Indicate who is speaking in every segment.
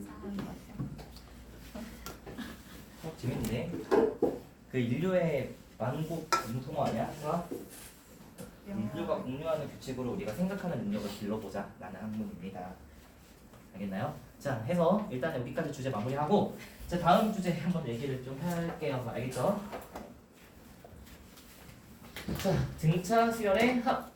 Speaker 1: 이상한 것 같아요.
Speaker 2: 재밌네. 그 인류의 만국 융통어 아니야? 어? 인류가 공유하는 규칙으로 우리가 생각하는 능력을 길러보자 라는 학문입니다. 알겠나요? 자, 해서 일단 여기까지 주제 마무리하고 자, 다음 주제 한번 얘기를 좀 할게요. 알겠죠? 자, 등차 수열의 합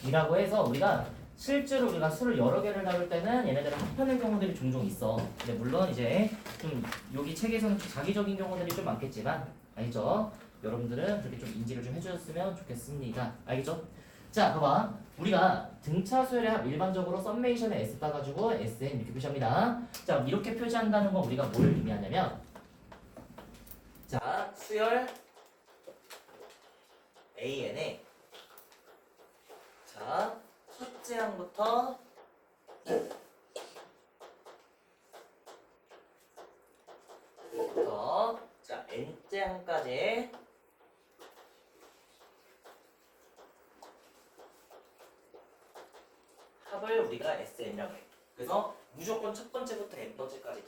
Speaker 2: 이라고 해서 우리가 실제로 우리가 수를 여러 개를 다룰 때는 얘네들을 합하는 경우들이 종종 있어. 근데 물론 이제 좀 여기 책에서는 좀 자기적인 경우들이 좀 많겠지만 알겠죠? 여러분들은 그렇게 좀 인지를 좀 해주셨으면 좋겠습니다. 알겠죠? 자, 봐봐. 우리가 등차 수열의 합 일반적으로 썸메이션에 S 따가지고 SN 이렇게 표시합니다. 자, 이렇게 표시한다는 건 우리가 뭘 의미하냐면 자, 수열 AN에 자, 첫째 항부터 자, n째 항까지 합을 우리가 SN이라고 해. 그래서 무조건 첫 번째부터 n번째까지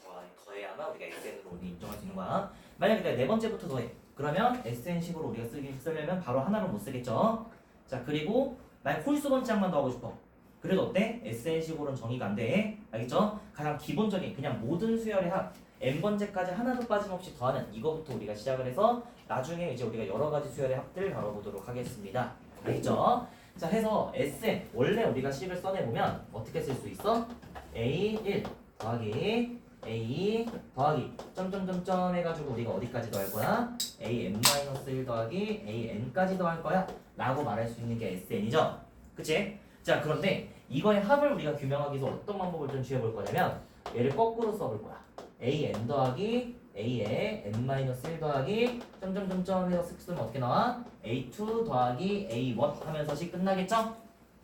Speaker 2: 더해야만 우리가 SN으로 우리 인정할 수 있는 거야. 만약에 내가 네 번째부터 더해. 그러면 SN식으로 우리가 쓰려면 바로 하나로 못 쓰겠죠. 자, 그리고 만약 홀수 번째항만 더하고 싶어. 그래도 어때? SN식으로는 정의가 안 돼. 알겠죠? 가장 기본적인 그냥 모든 수열의 합 n번째까지 하나도 빠짐없이 더하는 이거부터 우리가 시작을 해서 나중에 이제 우리가 여러 가지 수열의 합들 다뤄보도록 하겠습니다. 알겠죠? 자, 해서 SN 원래 우리가 식을 써내보면 어떻게 쓸 수 있어? A1 더하기 A 더하기 점점점점 해가지고 우리가 어디까지 더할 거야? AN-1 더하기 AN까지 더할 거야 라고 말할 수 있는 게 SN이죠. 그치? 자, 그런데 이거의 합을 우리가 규명하기 위해서 어떤 방법을 좀 취해볼 거냐면 얘를 거꾸로 써볼 거야. AN 더하기 A에 N-1 더하기 점점점점 해서 쓰면 어떻게 나와? A2 더하기 A1 하면서 식 끝나겠죠?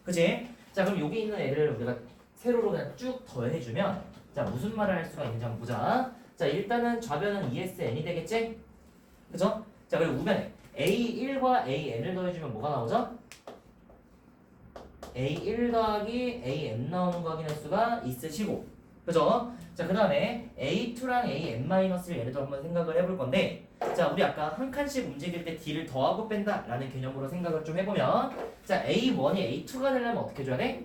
Speaker 2: 그치? 자, 그럼 여기 있는 애를 우리가 세로로 그냥 쭉 더해주면 자, 무슨 말을 할 수가 있는지 한번 보자. 자, 일단은 좌변은 ESN이 되겠지? 그죠? 자, 그리고 우변에 A1과 AN을 더해주면 뭐가 나오죠? A1 더하기 AN 나오는 거 확인할 수가 있으시고 그죠? 자, 그 다음에 A2랑 AN-를 예를 들어 한번 생각을 해볼 건데 자, 우리 아까 한 칸씩 움직일 때 D를 더하고 뺀다 라는 개념으로 생각을 좀 해보면 자, A1이 A2가 되려면 어떻게 해줘야 돼?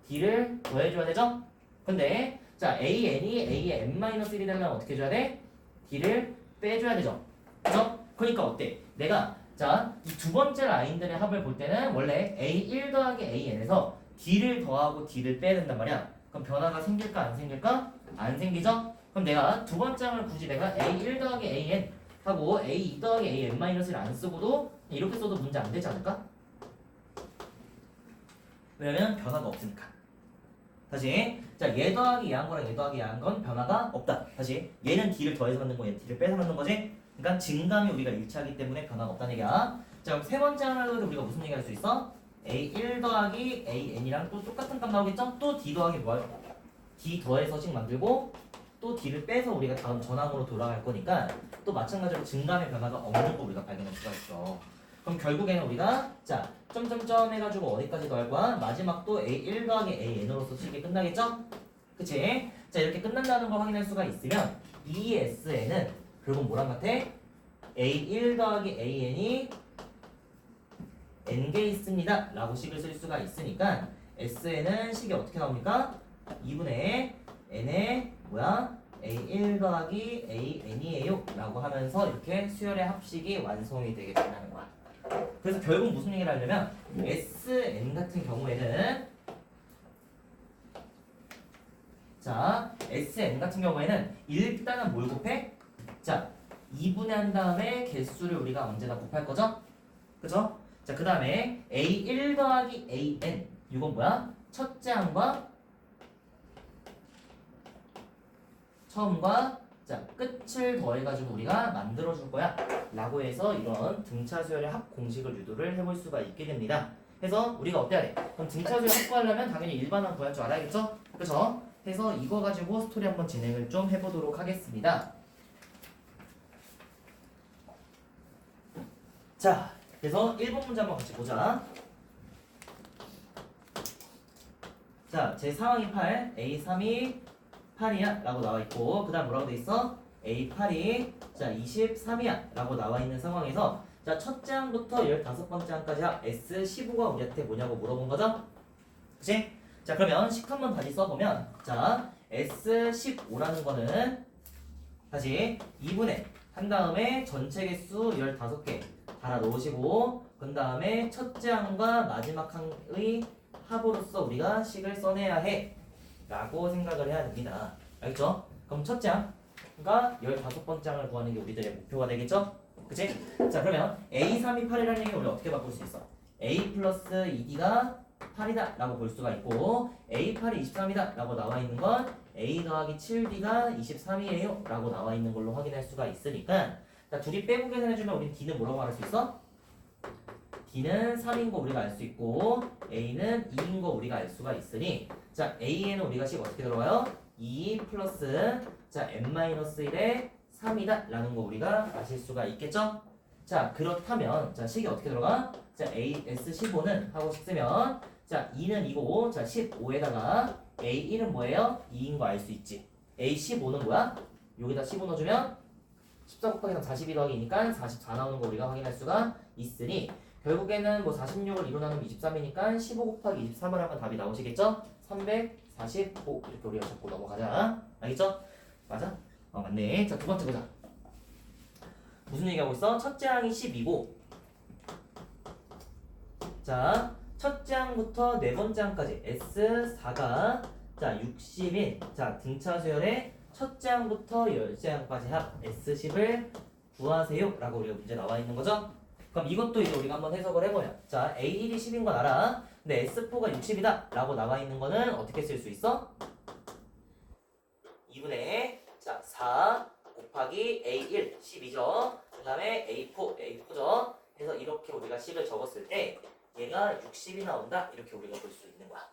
Speaker 2: D를 더해줘야 되죠? 근데 자, AN이 A의 N-1이 되려면 어떻게 해줘야 돼? D를 빼줘야 되죠? 그죠? 그러니까 어때? 내가 자, 이 두 번째 라인들의 합을 볼 때는 원래 A1 더하기 AN에서 D를 더하고 D를 빼야 된단 말이야. 그럼 변화가 생길까 안 생길까? 안 생기죠? 그럼 내가 두 번째 항을 굳이 내가 A1 더하기 AN 하고 A2 더하기 AN-를 안 쓰고도 이렇게 써도 문제 안 되지 않을까? 왜냐면 변화가 없으니까. 다시 자, 얘 더하기 얘한 거랑 얘 더하기 얘한 건 변화가 없다. 다시 얘는 D를 더해서 만든 거 얘는 D를 빼서 만든 거지? 그러니까 증감이 우리가 일치하기 때문에 변화가 없다는 얘기야. 자, 그럼 세 번째 하나로 우리가 무슨 얘기 할 수 있어? A1 더하기 AN이랑 또 똑같은 값 나오겠죠? 또 D 더하기 뭐야? D 더해서식 만들고 또 D를 빼서 우리가 다음 전항으로 돌아갈 거니까 또 마찬가지로 증감의 변화가 없는 거 우리가 발견할 수가 있어. 그럼 결국에는 우리가 자, 점점점 해가지고 어디까지 더할 거야? 마지막 또 A1 더하기 AN으로서 식이 끝나겠죠? 그치? 자, 이렇게 끝난다는 걸 확인할 수가 있으면 ESN은 결국 뭐랑 같아? A1 더하기 AN이 n개 있습니다 라고 식을 쓸 수가 있으니까 SN은 식이 어떻게 나옵니까? 2분의 n의 뭐야? A1 더하기 AN이에요 라고 하면서 이렇게 수열의 합식이 완성이 되게 된다는 거야. 그래서 결국 무슨 얘기를 하려면 SN 같은 경우에는 자, SN 같은 경우에는 일단은 뭘 곱해? 자, 2분의 한 다음에 개수를 우리가 언제나 곱할 거죠? 그죠? 자, 그 다음에 A1 더하기 AN 이건 뭐야? 첫째 항과 처음과 자, 끝을 더해가지고 우리가 만들어줄 거야 라고 해서 이런 등차 수열의 합 공식을 유도를 해볼 수가 있게 됩니다. 해서 우리가 어때야 돼? 그럼 등차 수열 확보하려면 당연히 일반항 구할 줄 알아야겠죠? 그죠? 해서 이거 가지고 스토리 한번 진행을 좀 해보도록 하겠습니다. 자, 그래서 1번 문제 한번 같이 보자. 자, 제 상황이 8, A3이 8이야 라고 나와 있고, 그 다음 뭐라고 돼 있어? A8이 자 23이야 라고 나와 있는 상황에서 자 첫째 항부터 15번째 항까지 S15가 우리한테 뭐냐고 물어본 거죠? 그치? 자 그러면 식 한번 다시 써보면 자 S15라는 거는 다시 2분의 한 다음에 전체 개수 15개 달아 놓으시고 그 다음에 첫째 항과 마지막 항의 합으로서 우리가 식을 써내야 해 라고 생각을 해야 됩니다. 알겠죠? 그럼 첫째 항과 15번째 항을 구하는 게 우리들의 목표가 되겠죠? 그치? 자 그러면 A3이 8이라는 얘기를 우리 어떻게 바꿀 수 있어? A 플러스 2D가 8이다 라고 볼 수가 있고 A8이 23이다 라고 나와 있는 건 A 더하기 7D가 23이에요 라고 나와 있는 걸로 확인할 수가 있으니까 자 둘이 빼고 계산해주면 우린 D는 뭐라고 말할 수 있어? D는 3인 거 우리가 알 수 있고 A는 2인 거 우리가 알 수가 있으니 자 A에는 우리가 식 어떻게 들어가요? 2 플러스 자 n-1에 3이다 라는 거 우리가 아실 수가 있겠죠? 자 그렇다면 자 식이 어떻게 들어가? 자 AS15는 하고 싶으면 자 2는 2고 자 15에다가 A1은 뭐예요? 2인 거 알 수 있지. A15는 뭐야? 여기다 15 넣어주면 14 곱하기 3 42 더하기니까 44 나오는 거 우리가 확인할 수가 있으니 결국에는 뭐 46을 이루나누면 23이니까 15 곱하기 23을 하면 답이 나오시겠죠? 345 이렇게 우리가 잡고 넘어가자. 알겠죠? 맞아? 맞네. 자 두 번째 보자. 무슨 얘기하고 있어? 첫째 항이 10이고 자 첫째 항부터 네 번째 항까지 S4가 자 60인 자 등차 수열의 첫째 항부터 열째 항까지 합 S10을 구하세요 라고 우리가 문제 나와 있는 거죠? 그럼 이것도 이제 우리가 한번 해석을 해보면 자 A1이 10인 건 알아. 근데 S4가 60이다 라고 나와 있는 거는 어떻게 쓸 수 있어? 2분의 자 4 곱하기 A1 10이죠. 그 다음에 A4죠. 그래서 이렇게 우리가 10을 적었을 때 얘가 60이 나온다 이렇게 우리가 볼 수 있는 거야.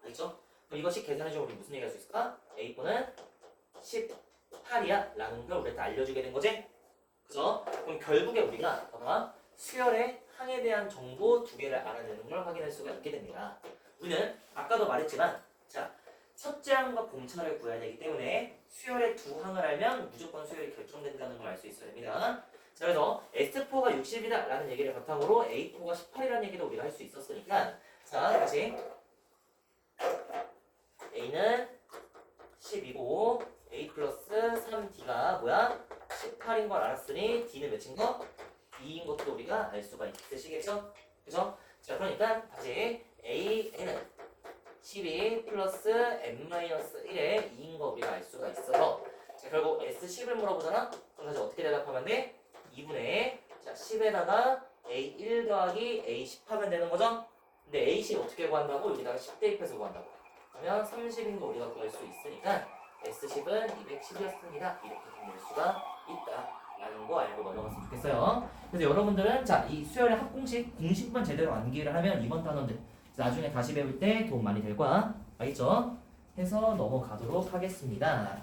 Speaker 2: 알겠죠? 그럼 이것이 계산해주면 우리 무슨 얘기 할 수 있을까? A4는 18이야 라는 걸 우리한테 알려주게 된 거지? 그죠? 그럼 결국에 우리가 봐봐 수열의 항에 대한 정보 두 개를 알아내는 걸 확인할 수가 있게 됩니다. 우리는 아까도 말했지만 자 첫째 항과 공차를 구해야 되기 때문에 수열의 두 항을 알면 무조건 수열이 결정된다는 걸 알 수 있어야 됩니다. 자 그래서 S4가 60이다 라는 얘기를 바탕으로 A4가 18이라는 얘기도 우리가 할 수 있었으니까 자 다시 A는 10이고 A 플러스 3D가 뭐야? 18인 걸 알았으니 D는 몇인 거? 2인 것도 우리가 알 수가 있으시겠죠? 그죠? 자 그러니까 다시 A는 12 플러스 n-1에 2인 거 우리가 알 수가 있어서 자 결국 S10을 물어보잖아? 그럼 다시 어떻게 대답하면 돼? 2분의 자 10에다가 A1 더하기 A10 하면 되는 거죠? 근데 A10 어떻게 구한다고? 여기다가 10 대입해서 구한다고. 그러면 30인 거 우리가 구할 수 있으니까 S10은 210이었습니다. 이렇게 정리할 수가 있다. 라는 거 알고 넘어갔으면 좋겠어요. 그래서 여러분들은 자 이 수열의 합공식 공식만 제대로 암기를 하면 이번 단원들 나중에 다시 배울 때 도움 많이 될 거야. 알겠죠? 해서 넘어가도록 하겠습니다.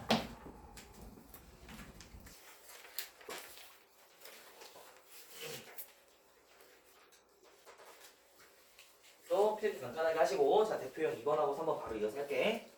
Speaker 2: 또 필기 간단하게 하시고 자 대표형 2번하고 3번 바로 이어서 할게.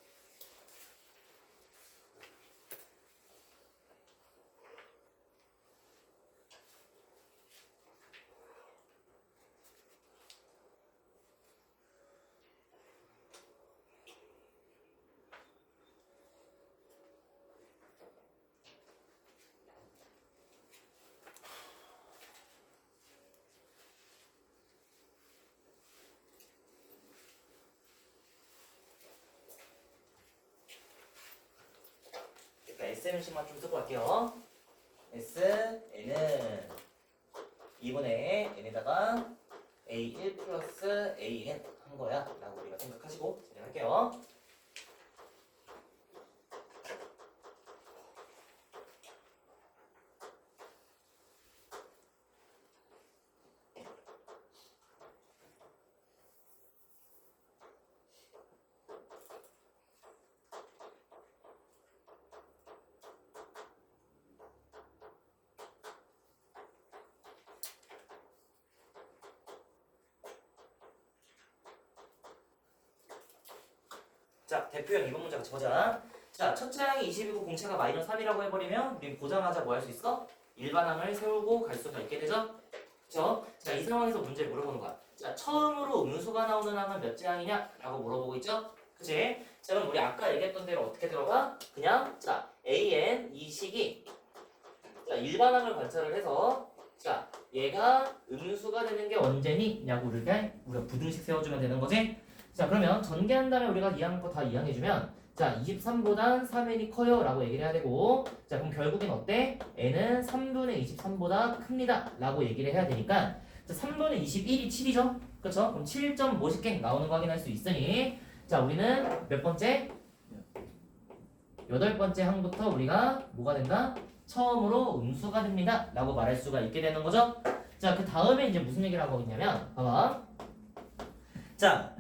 Speaker 2: SMC만 좀 쓰고 갈게요. S, N은 2분의 N에다가 A1 플러스 AN 한 거야 라고 우리가 생각하시고 진행할게요. 자, 대표형 2번 문제 같이 보자. 자, 첫째 항이 20이고 공차가 마이너스 3이라고 해버리면 우리 보자마자 뭐 할 수 있어? 일반항을 세우고 갈 수가 있게 되죠? 그쵸? 자, 이 상황에서 문제를 물어보는 거야. 자, 처음으로 음수가 나오는 항은 몇째 항이냐? 라고 물어보고 있죠? 그치? 자, 그럼 우리 아까 얘기했던 대로 어떻게 들어가? 그냥, 자, AN 이 식이 자, 일반항을 관찰을 해서 자, 얘가 음수가 되는 게 언제니? 냐고 우리가 부등식 세워주면 되는 거지? 자, 그러면 전개한 다음에 우리가 이항 거 다 이항해주면 자, 23보단 3n이 커요 라고 얘기를 해야 되고 자, 그럼 결국엔 어때? n은 3분의 23보다 큽니다 라고 얘기를 해야 되니까 자, 3분의 21이 7이죠? 그쵸? 그럼 7.50개 나오는 거 확인할 수 있으니 자, 우리는 몇 번째? 8번째 항부터 우리가 뭐가 된다? 처음으로 음수가 됩니다 라고 말할 수가 있게 되는 거죠. 자, 그 다음에 이제 무슨 얘기를 하고 있냐면 봐봐. 자,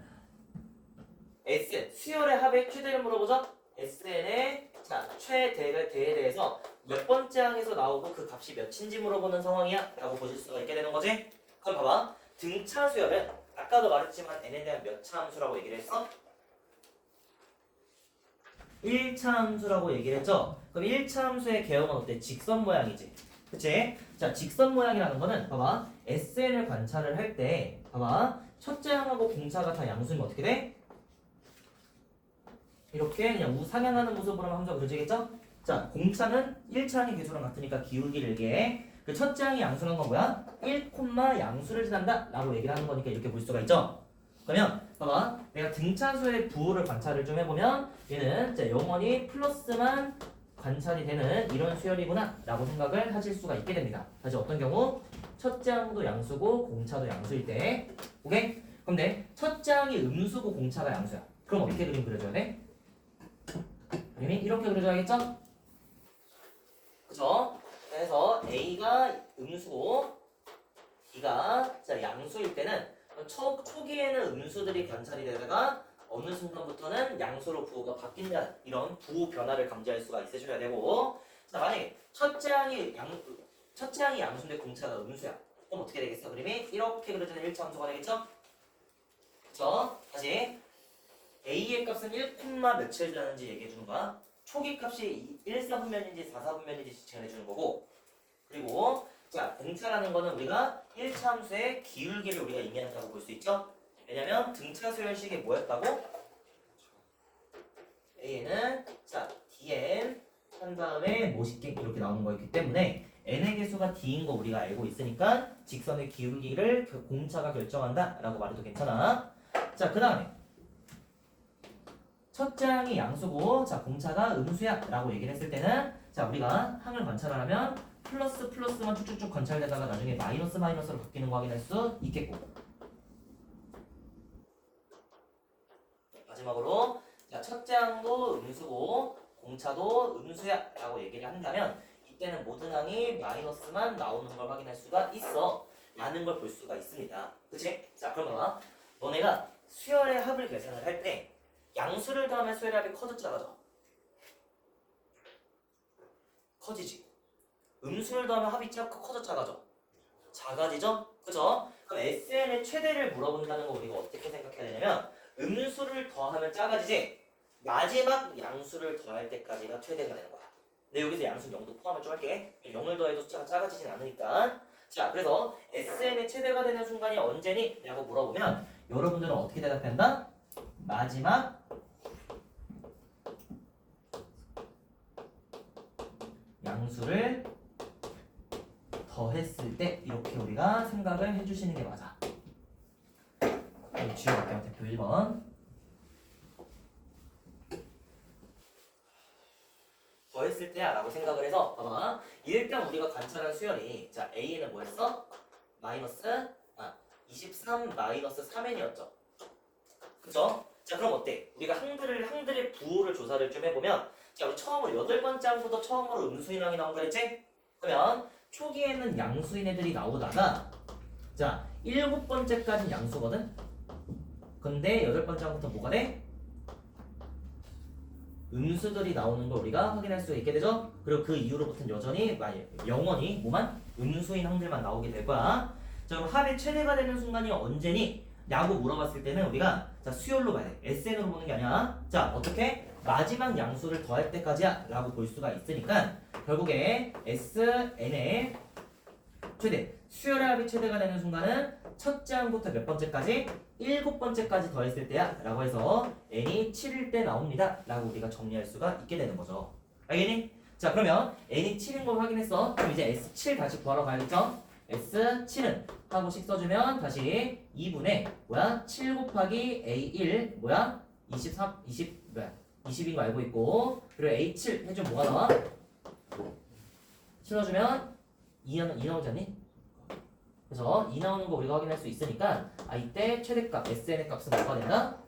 Speaker 2: SN 수열의 합의 최대를 물어보죠. SN의 자, 최대에 대해서 몇 번째 항에서 나오고 그 값이 몇인지 물어보는 상황이야 라고 보실 수가 있게 되는 거지. 그럼 봐봐. 등차 수열은 아까도 말했지만 n에 대한 몇 차 함수라고 얘기를 했어? 1차 함수라고 얘기를 했죠? 그럼 1차 함수의 개형은 어때? 직선 모양이지. 그치? 자, 직선 모양이라는 거는 봐봐. SN을 관찰을 할 때 봐봐. 첫째 항하고 공차가 다 양수면 어떻게 돼? 이렇게 그냥 우상향하는 모습으로 함수가 그려지겠죠? 자, 공차는 1차 항의 개수랑 같으니까 기울기를 얘기해. 그 첫째 항이 양수는 건 뭐야? 1, 양수를 지난다 라고 얘기를 하는 거니까 이렇게 볼 수가 있죠? 그러면 봐봐. 내가 등차수의 부호를 관찰을 좀 해보면 얘는 자, 영원히 플러스만 관찰이 되는 이런 수열이구나 라고 생각을 하실 수가 있게 됩니다. 다시 어떤 경우? 첫째 항도 양수고 공차도 양수일 때 오케이? 근데 첫째 항이 음수고 공차가 양수야. 그럼 어떻게 그림 그려줘야 돼? 그림이 이렇게 그려줘야겠죠? 그죠? 그래서 A가 음수고 B가 자, 양수일 때는 초기에는 음수들이 관찰이 되다가 어느 순간부터는 양수로 부호가 바뀐다 이런 부호 변화를 감지할 수가 있으셔야 되고 자, 만약에 첫째 항이 양수인데 공차가 음수야. 그럼 어떻게 되겠어? 그림이 이렇게 그려지는 1차 함수가 되겠죠? 그쵸? 다시 A의 값은 1, 며칠 되는지 얘기해 주는 거야. 초기 값이 1, 4분면인지 4, 4분면인지 지정해 주는 거고 그리고 자, 등차라는 거는 우리가 1차 함수의 기울기를 우리가 의미한다고 볼 수 있죠? 왜냐면 등차 수열식이 뭐였다고? A는 자, dn 한 다음에 뭐식객 이렇게 나오는 거였기 때문에 n의 개수가 d인 거 우리가 알고 있으니까 직선의 기울기를 공차가 결정한다 라고 말해도 괜찮아. 자, 그 다음에 첫째 항이 양수고 자, 공차가 음수야 라고 얘기를 했을 때는 자, 우리가 항을 관찰하려면 플러스만 쭉쭉쭉 관찰되다가 나중에 마이너스로 바뀌는 거 확인할 수 있겠고 마지막으로 자, 첫째 항도 음수고 공차도 음수야 라고 얘기를 한다면 이때는 모든 항이 마이너스만 나오는 걸 확인할 수가 있어 라는 걸 볼 수가 있습니다. 그치? 자, 그러면 너네가 수열의 합을 계산을 할 때 양수를 더하면 수열의 합이 커져 작아져? 커지지. 음수를 더하면 합이 커져 작아져? 작아지죠? 그죠? 그럼 SN의 최대를 물어본다는 거 우리가 어떻게 생각해야 되냐면 음수를 더하면 작아지지 마지막 양수를 더할 때까지가 최대가 되는 거야. 근데 여기서 양수는 0도 포함을 좀 할게. 0을 더해도 숫자가 작아지진 않으니까. 자, 그래서 SN의 최대가 되는 순간이 언제니? 라고 물어보면 여러분들은 어떻게 대답한다? 마지막 양수를 더했을 때 이렇게 우리가 생각을 해주시는 게 맞아. 지워갈게요. 대표 1번. 더했을 때야 라고 생각을 해서 봐봐. 일단 우리가 관찰한 수열이 자, A는 뭐였어? 마이너스 23 마이너스 3n이었죠. 그쵸? 자, 그럼 어때? 우리가 항들의 부호를 조사를 좀 해보면 자, 우리 처음으로 8번째 항부터 처음으로 음수인 항이 나온 거랬지? 그러면 초기에는 양수인 애들이 나오다가 자, 7번째까지는 양수거든? 근데 8번째 항부터 뭐가 돼? 음수들이 나오는 걸 우리가 확인할 수 있게 되죠? 그리고 그 이후로부터는 여전히 영원히 뭐만? 음수인 항들만 나오게 될 거야. 자, 그럼 합의 최대가 되는 순간이 언제니? 라고 물어봤을 때는 우리가 자 수열로 봐야 돼. SN으로 보는 게 아니야. 자 어떻게? 마지막 양수를 더할 때까지야 라고 볼 수가 있으니까 결국에 SN의 최대 수열의 합이 최대가 되는 순간은 첫째 항부터 몇 번째까지? 7번째까지 더했을 때야 라고 해서 n이 7일 때 나옵니다 라고 우리가 정리할 수가 있게 되는 거죠. 알겠니? 자 그러면 n이 7인 걸 확인했어. 그럼 이제 S7 다시 구하러 가야겠죠? S7은 하고씩 써주면 다시 2분의 뭐야? 7 곱하기 A1 뭐야? 23, 20 뭐야? 20인 거 알고 있고 그리고 A7 해주면 뭐가 나와? 실어주면 2 나오지 않니? 그래서 2 나오는 거 우리가 확인할 수 있으니까 이때 최대값 SN의 값은 뭐가 된다?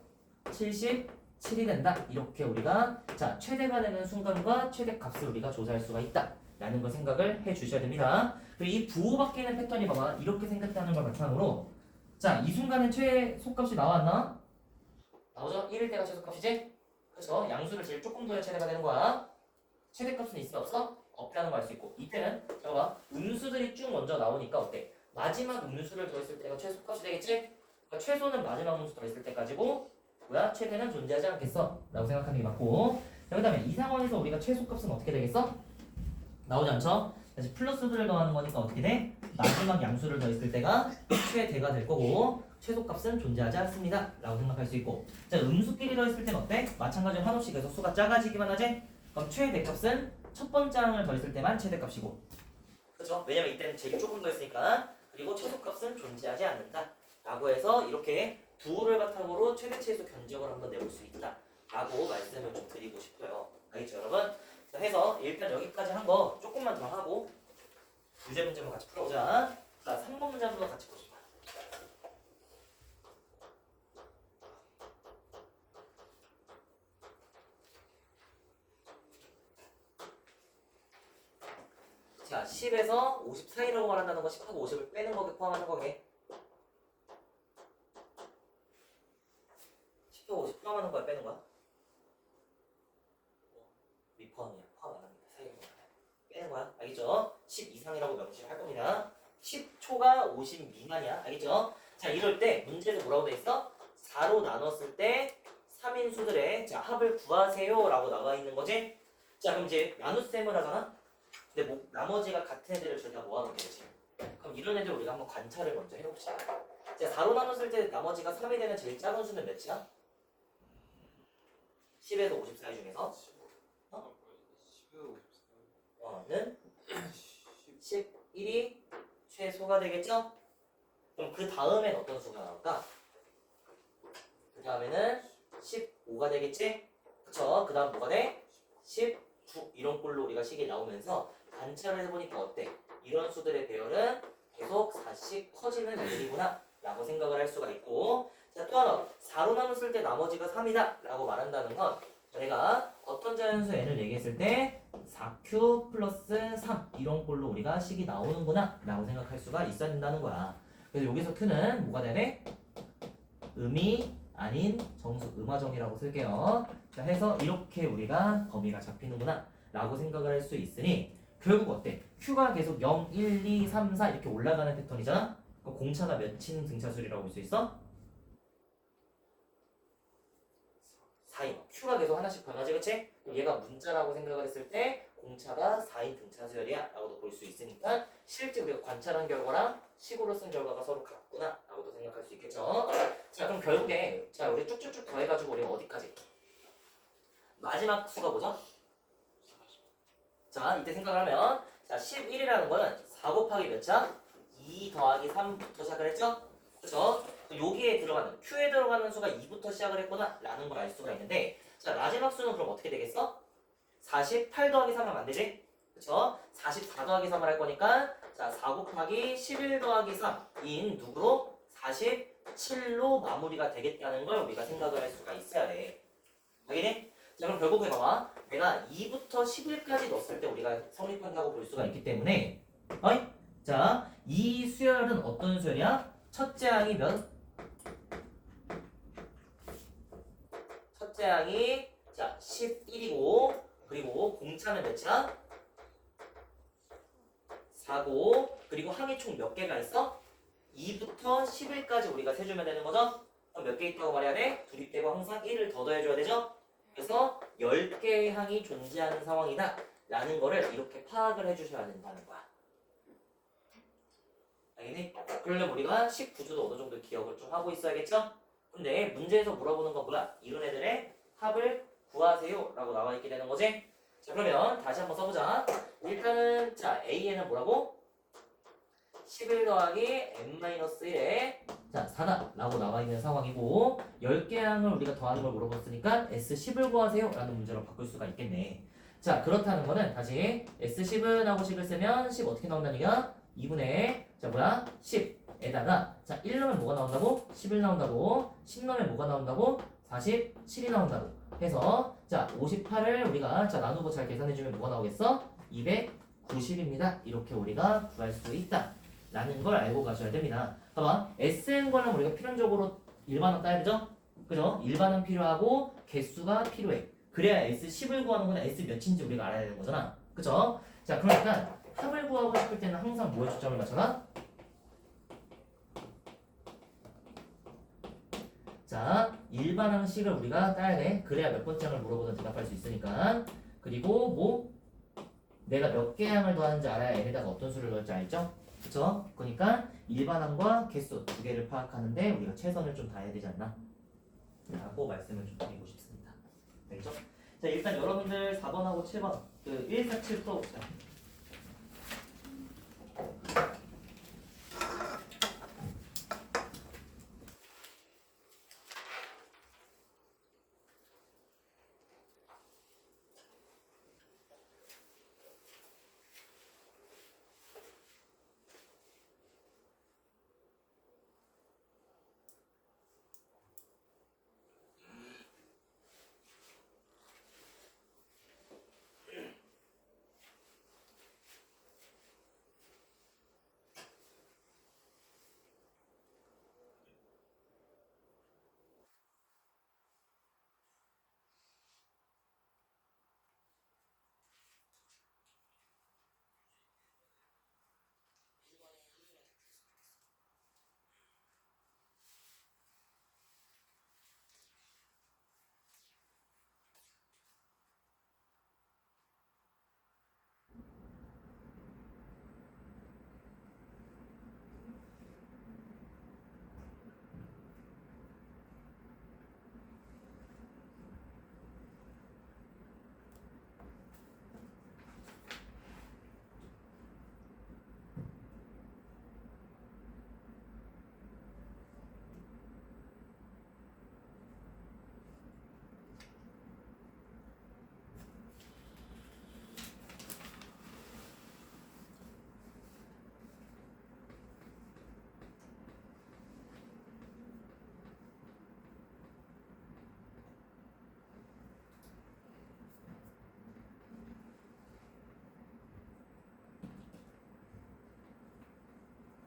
Speaker 2: 77이 된다. 이렇게 우리가 자 최대가 되는 순간과 최대값을 우리가 조사할 수가 있다 라는 걸 생각을 해 주셔야 됩니다. 그리고 이 부호 바뀌는 패턴이 봐봐 이렇게 생겼다는 걸 바탕으로 자 이 순간에 최소값이 나왔나? 나오죠? 1일 때가 최소값이지? 그래서 양수를 제일 조금 더해 최대가 되는 거야. 최대값은 있어 없어? 없다는 걸 알 수 있고 이때는 봐봐 음수들이 쭉 먼저 나오니까 어때? 마지막 음수를 더했을 때가 최소값이 되겠지? 그러니까 최소는 마지막 음수 더했을 때까지고 뭐야? 최대는 존재하지 않겠어 라고 생각하는 게 맞고 자, 그 다음에 이 상황에서 우리가 최소값은 어떻게 되겠어? 나오지 않죠? 다시 플러스들을 더하는 거니까 어떻게 돼? 마지막 양수를 더했을 때가 최대가 될 거고 최소값은 존재하지 않습니다 라고 생각할 수 있고 자 음수끼리 더했을 땐 어때? 마찬가지로 한없이 계속 수가 작아지기만 하지? 그럼 최대값은 첫 번째 항을 더했을 때만 최대값이고 그렇죠? 왜냐면 이때는 제일 조금 더했으니까 그리고 최소값은 존재하지 않는다 라고 해서 이렇게 부호를 바탕으로 최대 최소 견적을 한번 내볼 수 있다 라고 말씀을 좀 드리고 싶어요. 알겠죠 여러분? 자 해서 일단 여기까지 한 거 조금만 더 하고 문제 한번 같이 풀어보자. 자 3번 문제 한번 같이 보시죠. 자 10에서 50 사이라고 말한다는 거 10하고 50을 빼는 거게 포함하는 거게 10하고 50 포함하는 거야 빼는 거야? 미포함이야 포함 안 합니다. 사이로 빼는 거야 알겠죠? 10 이상이라고 명시를 할 겁니다. 10초가 50 미만이야 알겠죠? 자 이럴 때 문제에서 뭐라고 돼 있어? 4로 나눴을 때 3인수들의 자 합을 구하세요 라고 나와 있는 거지? 자 그럼 이제 나눗셈을 하잖아? 근데 뭐 나머지가 같은 애들을 저희가 모아놓게 되지. 그럼 이런 애들 우리가 한번 관찰을 먼저 해봅시다. 자 4로 나눴을 때 나머지가 3이 되는 제일 작은 수는 몇이야? 10에서 50 사이 중에서 는 11이 최소가 되겠죠? 그럼 그 다음엔 어떤 수가 나올까? 그 다음에는 15가 되겠지? 그쵸? 그 다음 뭐가 돼? 19 이런 꼴로 우리가 식이 나오면서 관찰을 해보니까 어때? 이런 수들의 배열은 계속 4씩 커지는 애들이구나 라고 생각을 할 수가 있고 자 또 하나 4로 나눴을 때 나머지가 3이다 라고 말한다는 건 내가 어떤 자연수 n을 얘기했을 때 4q 플러스 3 이런 꼴로 우리가 식이 나오는구나 라고 생각할 수가 있어야 된다는 거야. 그래서 여기서 q는 뭐가 되네? 음이 아닌 정수 음화정이라고 쓸게요. 자 해서 이렇게 우리가 범위가 잡히는구나 라고 생각을 할 수 있으니 결국 어때? q가 계속 0, 1, 2, 3, 4 이렇게 올라가는 패턴이잖아? 그럼 공차가 몇인 등차수리라고 볼 수 있어? 4인. q가 계속 하나씩 변하지 그치? 그럼 얘가 문자라고 생각을 했을 때 공차가 4인 등차수열이야 라고도 볼 수 있으니까 실제 우리가 관찰한 결과랑 식으로 쓴 결과가 서로 같구나 라고도 생각할 수 있겠죠. 자 그럼 결국에 자 우리 쭉쭉쭉 더해가지고 우리가 어디까지? 마지막 수가 뭐죠? 자 이때 생각을 하면 자 11이라는 거는 4 곱하기 몇이야? 2 더하기 3부터 시작을 했죠? 그쵸? 여기에 들어가는 Q에 들어가는 수가 2부터 시작을 했구나 라는 걸 알 수가 있는데 자 마지막 수는 그럼 어떻게 되겠어? 48 더하기 3하면 안 되지? 그쵸? 44 더하기 3을 할 거니까 자 4 곱하기 11 더하기 3인 누구로? 47로 마무리가 되겠다는 걸 우리가 생각을 할 수가 있어야 돼. 알겠니? 자 그럼 결국에 봐봐 내가 2부터 11까지 넣었을 때 우리가 성립한다고 볼 수가 있기 때문에 어이? 자 이 수열은 어떤 수열이야? 첫째 항이 몇? 첫째 항이 자 11이고 그리고 공차는 몇이야? 4고 그리고 항이 총 몇 개가 있어? 2부터 11까지 우리가 세주면 되는 거죠? 그럼 몇 개 있다고 말해야 돼? 둘이 빼고 항상 1을 더 더해줘야 되죠? 그래서 10개의 항이 존재하는 상황이다 라는 거를 이렇게 파악을 해주셔야 된다는 거야. 알겠니? 그러려면 우리가 19주도 어느 정도 기억을 좀 하고 있어야겠죠? 근데 문제에서 물어보는 건 뭐야? 이런 애들의 합을 구하세요 라고 나와 있게 되는 거지? 자, 그러면 다시 한번 써보자. 일단은 자 A에는 뭐라고? 11 더하기 n-1에 자 4다 라고 나와 있는 상황이고 10개 항을 우리가 더하는 걸 물어봤으니까 S10을 구하세요 라는 문제로 바꿀 수가 있겠네. 자 그렇다는 거는 다시 S10은 하고 10을 쓰면 10 어떻게 나온다는 얘기야? 2분의 자 뭐야? 10에다가 자 1 넣으면 뭐가 나온다고? 11 나온다고. 10 넣으면 뭐가 나온다고? 47이 나온다고 해서 자 58을 우리가 자 나누고 잘 계산해주면 뭐가 나오겠어? 290입니다. 이렇게 우리가 구할 수 있다 라는 걸 알고 가셔야 됩니다. 봐봐 SN과는 우리가 필연적으로 일반항 따야 되죠? 그죠? 일반항 필요하고 개수가 필요해. 그래야 S10을 구하는 거는 S 몇인지 우리가 알아야 되는 거잖아. 그죠? 자 그러니까 합을 구하고 싶을 때는 항상 뭐에 초점을 맞춰라? 자 일반항식을 우리가 따야 돼. 그래야 몇 번째 항을 물어보든 대답할 수 있으니까. 그리고 뭐 내가 몇 개 항을 더하는지 알아야 n에다가 어떤 수를 넣을지 알죠? 그쵸? 그러니까 일반항과 개수 두 개를 파악하는데 우리가 최선을 좀 다해야 되지 않나? 라고 말씀을 좀 드리고 싶습니다. 알겠죠? 자 일단 여러분들 4번하고 7번 그 1, 4, 7 풀어봅시다.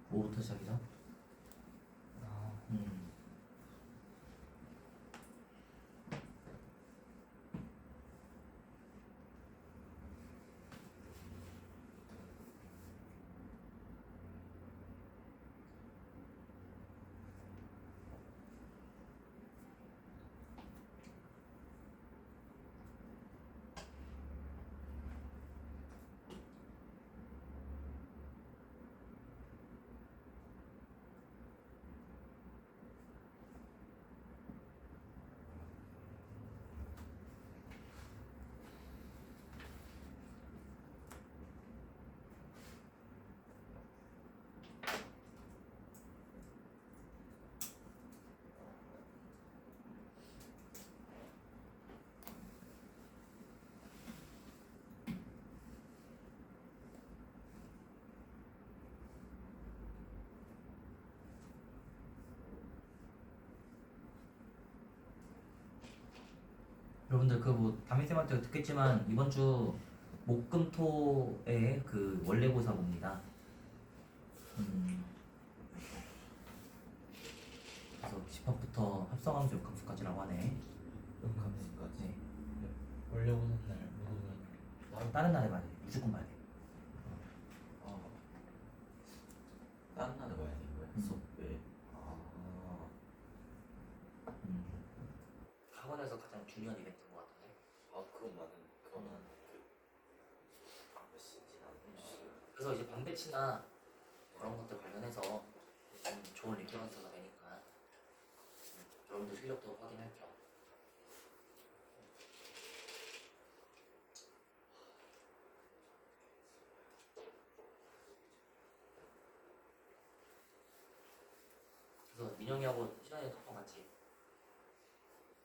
Speaker 2: 뭐부터 시작이죠? 여러분들 그 뭐 담임쌤한테 듣겠지만 이번 주 목금토의 그 원래고사 봅니다. 그래서 집합부터 합성함수 역함수까지라고 하네.
Speaker 1: 역함수까지.
Speaker 2: 네.
Speaker 1: 원래 오는 날 못 오면
Speaker 2: 다른 날에 봐야 돼. 무조건 봐야 돼.
Speaker 1: 다른 날에 봐야 되는 거야.
Speaker 2: 수업 했던 것 같은데.
Speaker 1: 아 그건 몇 시인지 나는
Speaker 2: 그래서 이제 방배치나 그런 것들 관련해서 좀 좋은 리퍼런스가 되니까 여러분들 실력도 확인할 겸. 그래서 민영이하고 시간에 톡방 같이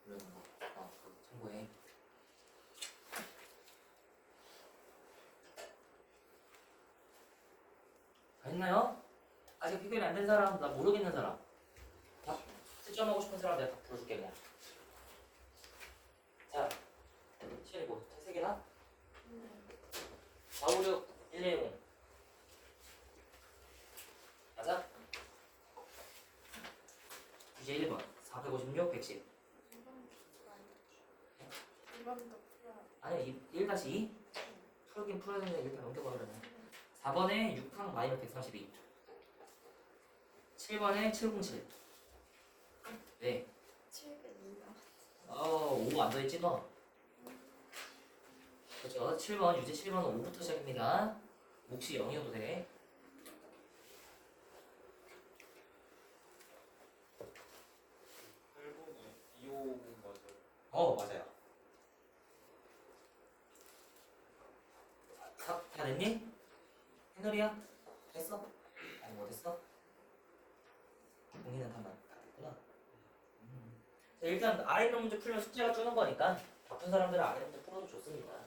Speaker 2: 이러는 거. 그거 참고해. 다 했나요? 아직 비교이 안 된 사람, 나 모르겠는 사람. 다 채점하고 싶은 사람 내가 다 불러줄게 그냥. 자, 시간이 뭐? 세 개나? 4, 5, 6, 1, 2, 0. 맞아? 주제 1번. 456, 110. 아니, 1-2? 풀긴 풀어야 되는데 이렇게 넘겨봐 그러면. 4번에 6항 마이너스 132. 7번에 707. 네. 5 안 더했지 너? 그렇죠. 7번, 유제 7번은 5부터 시작입니다. 몫이 0이어도 돼.
Speaker 1: 8번에 250 맞아요.
Speaker 2: 맞아요. 다 됐니? 해놀이야? 됐어? 아니 뭐 됐어? 공인은 다 됐구나. 자, 일단 아래 있는 문제 풀면 숙제가 주는 거니까 바쁜 사람들은 아래 문제 풀어도 좋습니다.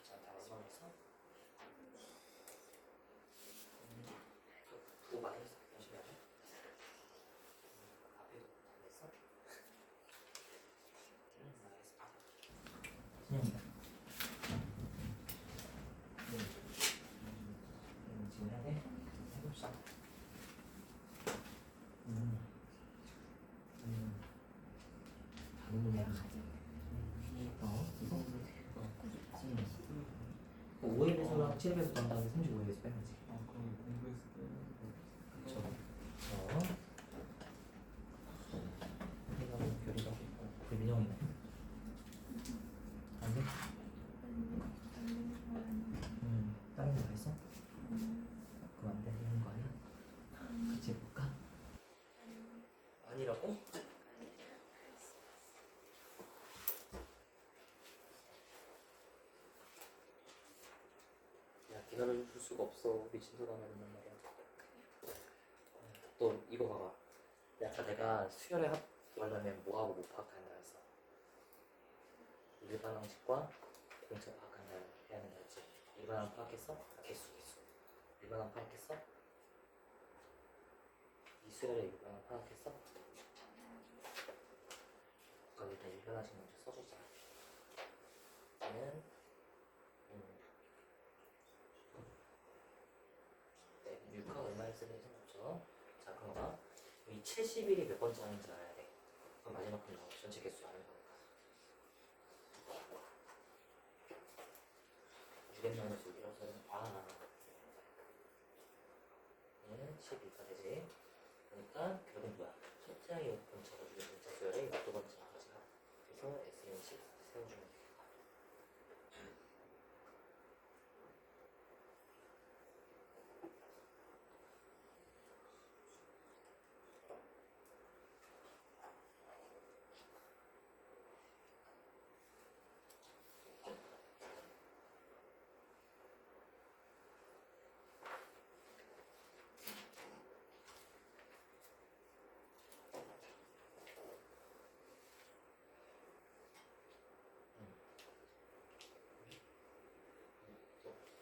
Speaker 2: 자, 마지막에서 그거 많이 했어. 열심히 하죠. 앞에도 다 됐어? 알겠습니다. 진영이다. 지금 해야 돼? 해봅시다. 다른 놈이야. 이거? 5일에서랑 7일에서 한 다음에 35일에서 빼야지.
Speaker 1: 그럼 공부했을 때
Speaker 2: 그쵸. 해가고 별이가 그 민영이네. 안 돼? 다른 거 다 했어? 그럼 안 되는 거 아니야? 같이 해볼까? 아니라고? 야, 기다려줄 수가 없어. 미친 소리 하면 된단 말이야. 또 이거 봐봐. 아까 내가 수열에 합하려면 뭐하고 못 파악한다 했어. 일반 항식과 공차 파악한다 해야 된다 했지. 일반 항 파악했어? 개수. 일반 항 파악했어? 이 수열의 일반 항 파악했어? 그럼 일단 일반 항식 먼저 써주자. 얘는 6항 S는 상관없죠. 자, 그럼 봐. 이 71이 몇 번째 항인지 알아야 돼. 그럼 마지막 건 나오고 전체 개수 아는 거니까. 6n 마이너스 6이라서 얘는 12가 되지. 그러니까 결국은 뭐야? 첫째 항이 6번째가 6번째 수열에 12번째 나가지가. 그래서 S는 10 세워주면 돼.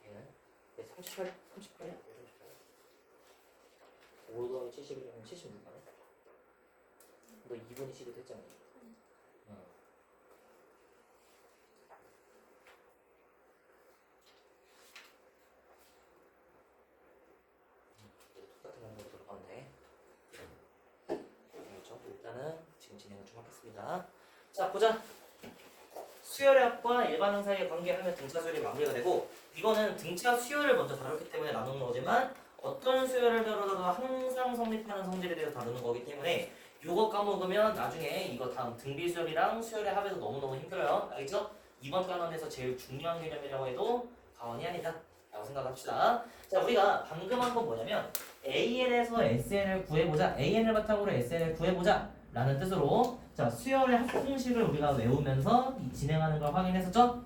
Speaker 2: 얘는 38이야? 5 더하기 71이면 76만에? 너 2분의 12 했잖아. 똑같은 방법으로 들어가면 돼. 그렇죠? 일단은 지금 진행을 좀 하겠습니다. 자, 보자. 수열합과 일반항 사이의 관계하면 등차 수열이 마무리가 되고, 이거는 등차 수열을 먼저 다뤘기 때문에 나누는 거지만 어떤 수열을 다루더라도 항상 성립하는 성질에 대해서 다루는 거기 때문에 이거 까먹으면 나중에 이거 다음 등비수열이랑 수열의 합에서 너무너무 힘들어요. 알겠죠? 이번 단원에서 제일 중요한 개념이라고 해도 과언이 아니다 라고 생각합시다. 자, 우리가 방금 한 건 뭐냐면 AN에서 SN을 구해보자, AN을 바탕으로 SN을 구해보자 라는 뜻으로 자, 수열의 합공식을 우리가 외우면서 진행하는 걸 확인했었죠?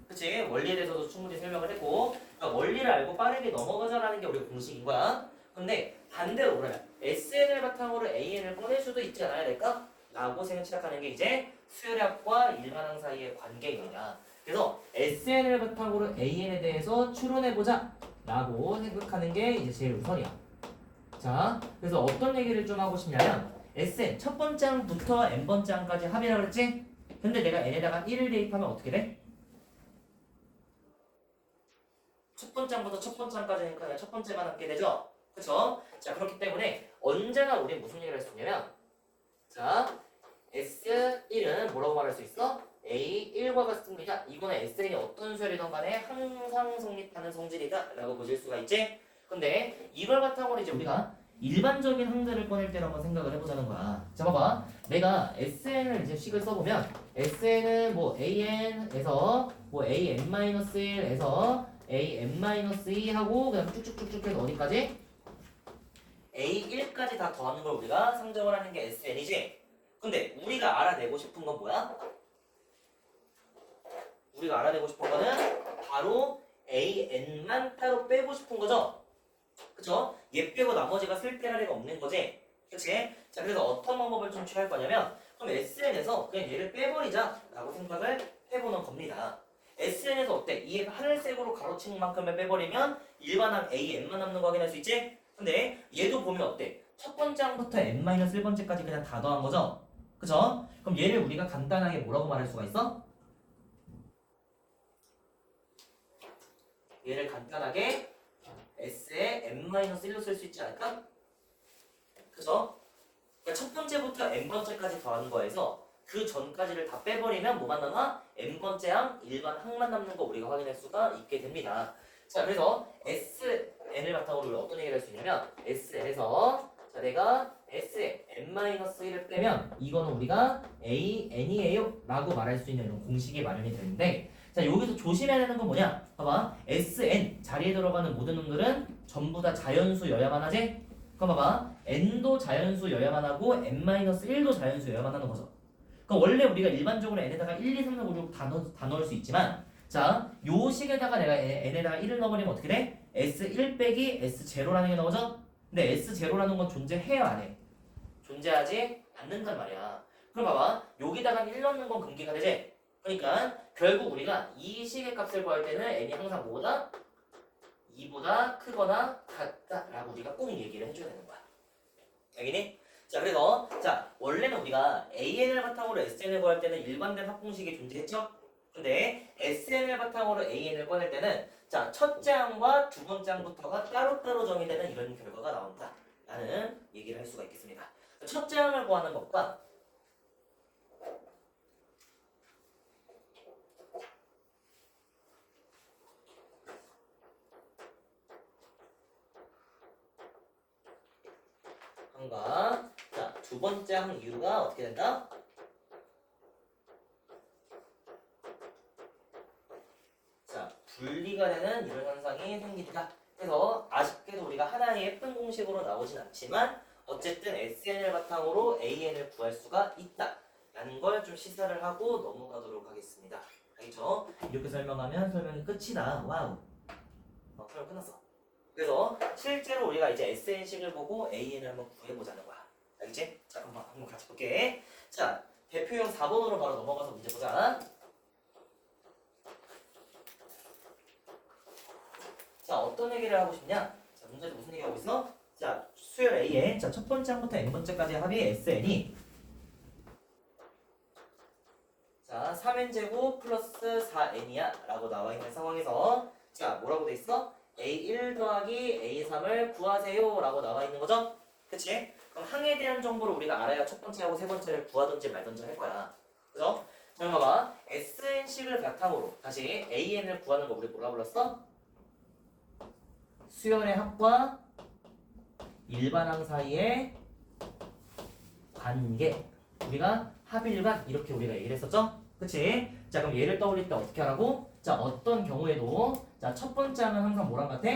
Speaker 2: 그치? 원리에 대해서도 충분히 설명을 했고, 그러니까 원리를 알고 빠르게 넘어가자라는 게 우리 공식인 거야. 근데 반대로 그러면 SN을 바탕으로 AN을 꺼낼 수도 있지 않아야 될까? 라고 생각하는 게 이제 수열의 합과 일반항 사이의 관계입니다. 그래서 SN을 바탕으로 AN에 대해서 추론해보자 라고 생각하는 게 이제 제일 우선이야. 자, 그래서 어떤 얘기를 좀 하고 싶냐면 SN 첫 번째 항부터 n번째 항까지 합이라고 그랬지? 근데 내가 n에다가 1을 대입하면 어떻게 돼? 첫 번째 항부터 첫 번째 항까지니까 그냥 첫 번째만 함께 되죠? 그쵸? 자, 그렇기 때문에 언제나 우리 무슨 얘기를 할 수 있냐면 자, S1은 뭐라고 말할 수 있어? A1과 같습니다. 이거는 SN이 어떤 수열이든 간에 항상 성립하는 성질이다 라고 보실 수가 있지? 근데 이걸 바탕으로 이제 우리가 일반적인 항들을 꺼낼 때로 한번 생각을 해보자는 거야. 자, 봐봐. 내가 SN을 이제 식을 써보면 SN은 뭐 AN에서 뭐 AN-1에서 AN-2 하고 그냥 쭉쭉쭉쭉 해서 어디까지? A1까지 다 더하는 걸 우리가 상정을 하는 게 SN이지? 근데 우리가 알아내고 싶은 건 뭐야? 우리가 알아내고 싶은 거는 바로 AN만 따로 빼고 싶은 거죠? 그쵸? 얘 빼고 나머지가 쓸데라리가 없는 거지? 그치? 자, 그래서 어떤 방법을 좀 취할 거냐면 그럼 SN에서 그냥 얘를 빼버리자 라고 생각을 해보는 겁니다. SN에서 어때? 이 하늘색으로 가로친 만큼을 빼버리면 일반항 AN만 남는 거 확인할 수 있지? 근데 얘도 보면 어때? 첫 번째 항부터 n-1번째까지 그냥 다 더한 거죠? 그쵸? 그럼 얘를 우리가 간단하게 뭐라고 말할 수가 있어? 얘를 간단하게 S에 n-1로 쓸 수 있지 않을까? 그죠? 그러니까 첫 번째부터 n번째까지 더하는 거에서 그 전까지를 다 빼버리면 뭐만 남아? n번째 항, 일반 항만 남는 거 우리가 확인할 수가 있게 됩니다. 자, 그래서 SN을 바탕으로 우리가 어떤 얘기를 할 수 있냐면 SN에서 자, 내가 S에 n-1을 빼면 이거는 우리가 AN이에요 라고 말할 수 있는 이런 공식이 마련이 되는데 자, 여기서 조심해야 되는 건 뭐냐? 봐봐. SN 자리에 들어가는 모든 놈들은 전부 다 자연수여야만 하지? 그럼 봐봐. n도 자연수여야만 하고 n-1도 자연수여야만 하는 거죠. 그럼 원래 우리가 일반적으로 n에다가 1, 2, 3, 4, 5, 6 다 넣을 수 있지만 자, 요 식에다가 내가 n에다가 1을 넣어버리면 어떻게 돼? S1 빼기 S0라는 게 나오죠? 근데 S0라는 건 존재해요, 안 해? 존재하지 않는단 말이야. 그럼 봐봐. 여기다가 1 넣는 건 금기가 되지? 그러니까 결국 우리가 이 식의 값을 구할 때는 n이 항상 뭐보다? 2보다 크거나 같다라고 우리가 꼭 얘기를 해줘야 되는 거야. 알겠니? 자, 그래서 자 원래는 우리가 AN을 바탕으로 SN을 구할 때는 일관된 합공식이 존재했죠? 근데 SN을 바탕으로 AN을 꺼낼 때는 자 첫째 항과 두 번째 항부터가 따로따로 정의되는 이런 결과가 나옵니다. 나온다 라는 얘기를 할 수가 있겠습니다. 첫째 항을 구하는 것과 항과 자, 두 번째 항 이유가 어떻게 된다? 자, 분리가 되는 이런 현상이 생긴다. 그래서 아쉽게도 우리가 하나의 예쁜 공식으로 나오진 않지만 어쨌든 SN을 바탕으로 AN을 구할 수가 있다 라는 걸 좀 시사를 하고 넘어가도록 하겠습니다. 알겠죠? 이렇게 설명하면 설명이 끝이다. 와우. 설명 끝났어. 그래서 실제로 우리가 이제 SN식을 보고 AN을 한번 구해보자는 거야. 알겠지? 자, 한번 같이 볼게. 자, 대표용 4번으로 바로 넘어가서 문제 보자. 자, 어떤 얘기를 하고 싶냐? 자, 문제에서 무슨 얘기하고 있어? 자, 수열 A에 자, 첫 번째 항부터 n번째까지 합이 SN이 자, 3n제곱 플러스 4n이야 라고 나와 있는 상황에서 자, 뭐라고 돼 있어? A1 더하기 A3을 구하세요 라고 나와 있는 거죠? 그치? 그럼 항에 대한 정보를 우리가 알아야 첫 번째하고 세 번째를 구하든지 말든지 할 거야. 그죠? 자, 봐봐. SN식을 바탕으로 다시 AN을 구하는 거 우리 뭐라 불렀어? 수열의 합과 일반항 사이의 관계. 우리가 합일관 이렇게 우리가 얘기를 했었죠? 그치? 자, 그럼 얘를 떠올릴 때 어떻게 하라고? 자, 어떤 경우에도 자, 첫 번째 항은 항상 뭐랑 같아?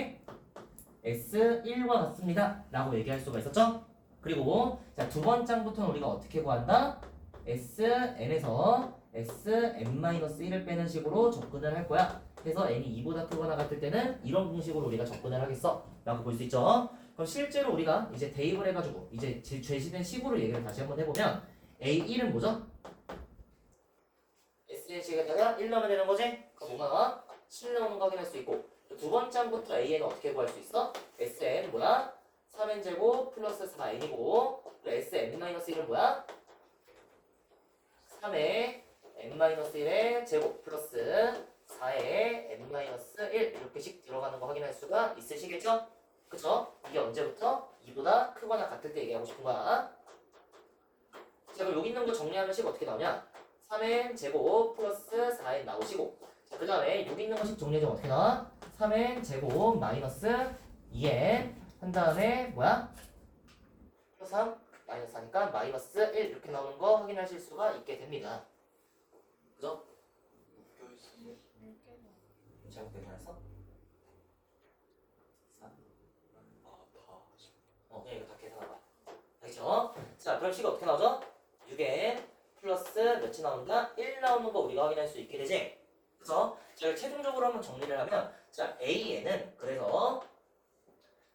Speaker 2: S1과 같습니다 라고 얘기할 수가 있었죠? 그리고 자, 두 번째 항부터는 우리가 어떻게 구한다? SN에서 Sn-1을 빼는 식으로 접근을 할 거야. 그래서 n이 2보다 크거나 같을 때는 이런 공식으로 우리가 접근을 하겠어 라고 볼 수 있죠. 그럼 실제로 우리가 이제 대입을 해가지고 이제 제시된 식으로 얘기를 다시 한번 해보면 A1은 뭐죠? SN식에다가 1 넣으면 되는 거지? 그럼 뭐가 나와? 7 나오는 거 확인할 수 있고 두 번째 항부터 AN은 어떻게 구할 수 있어? SN 뭐야? 3n제곱 플러스 4n이고 SN-1은 뭐야? 3의 n-1의 제곱 플러스 4의 n-1 이렇게씩 들어가는 거 확인할 수가 있으시겠죠? 그쵸? 이게 언제부터? 2보다 크거나 같을 때 얘기하고 싶은 거야. 자, 그럼 여기 있는 거 정리하면 식 어떻게 나오냐? 3n 제곱 플러스 4n 나오시고 자, 그 다음에 여기 있는 거식 정리해주면 어떻게 나와? 3n 제곱 마이너스 2n 한 다음에 뭐야? 플러스 3 마이너스 4니까 마이너스 1 이렇게 나오는 거 확인하실 수가 있게 됩니다. 그죠? 잘못 계산했어? 3 그냥 이거 다 계산해봐. 알겠죠? 자, 그럼 식이 어떻게 나오죠? 6n 플러스 몇이 나온다? 1 나오는 거 우리가 확인할 수 있게 되지? 그래서 제가 최종적으로 한번 정리를 하면 자, AN은 그래서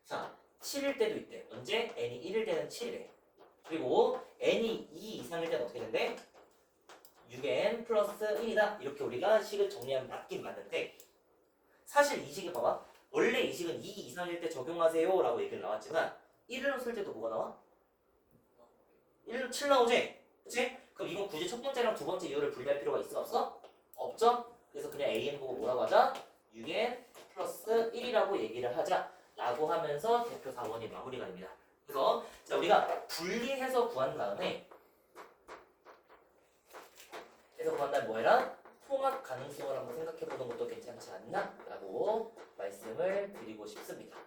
Speaker 2: 자, 7일 때도 있대. 언제? n이 1일 때는 7이래. 그리고 n이 2 이상일 때는 어떻게 된대? 6n 플러스 1이다. 이렇게 우리가 식을 정리하면 맞긴 맞는데 사실 이 식이 봐봐. 원래 이 식은 2 이상일 때 적용하세요 라고 얘기를 나왔지만 1을 넣었을 때도 뭐가 나와? 1로 7 나오지? 그치? 그럼 이건 굳이 첫 번째랑 두 번째 이유를 분리할 필요가 있어 없어? 없죠? 그래서 그냥 AN 보고 뭐라고 하자? 6n 플러스 1이라고 얘기를 하자 라고 하면서 대표 4번이 마무리가 됩니다. 그래서 자, 우리가 분리해서 구한 다음에 뭐 해라? 통합 가능성을 한번 생각해보는 것도 괜찮지 않나? 라고 말씀을 드리고 싶습니다.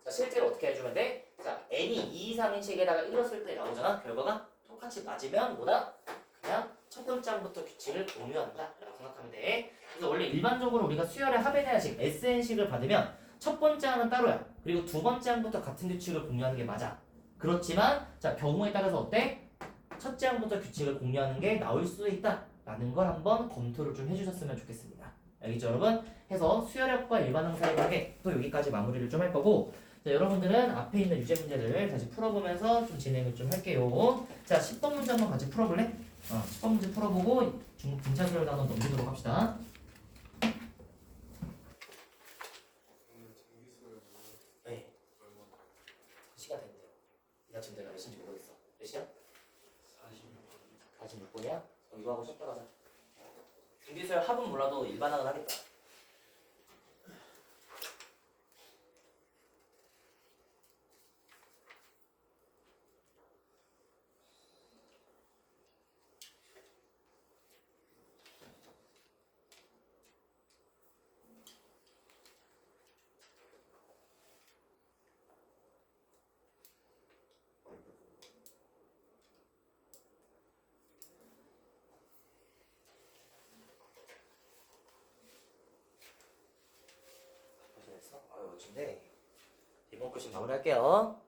Speaker 2: 자, 실제로 어떻게 해주면 돼? 자, n이 2 이상인 식에다가 1 넣었을 때 나오잖아? 결과가 똑같이 맞으면 뭐다? 그냥 첫 번째 항부터 규칙을 공유한다 라고 생각하면 돼. 그래서 원래 일반적으로 우리가 수열의 합에 대한 식 SN식을 받으면 첫 번째 항은 따로야. 그리고 두 번째 항부터 같은 규칙을 공유하는 게 맞아. 그렇지만 자, 경우에 따라서 어때? 첫째 항부터 규칙을 공유하는 게 나올 수도 있다 라는 걸 한번 검토를 좀 해주셨으면 좋겠습니다. 알겠죠 여러분? 해서 수열합과 일반항 사이 관계 또 여기까지 마무리를 좀 할 거고 자, 여러분들은 앞에 있는 유제 문제들을 다시 풀어보면서 좀 진행을 좀 할게요. 자, 10번 문제 한번 같이 풀어볼래? 10번 문제 풀어보고 중국 분차수열 단원 넘기도록 합시다. 네. 시간 됐는데요. 나 지금 내가 몇 시인지 모르겠어. 몇 시야? 46분이야? 이거 하고 쉬었다 가자. 중기술 합은 몰라도 일반항은 하겠다. 됐어? 아유 멋진데 이번 거씩 마무리할게요.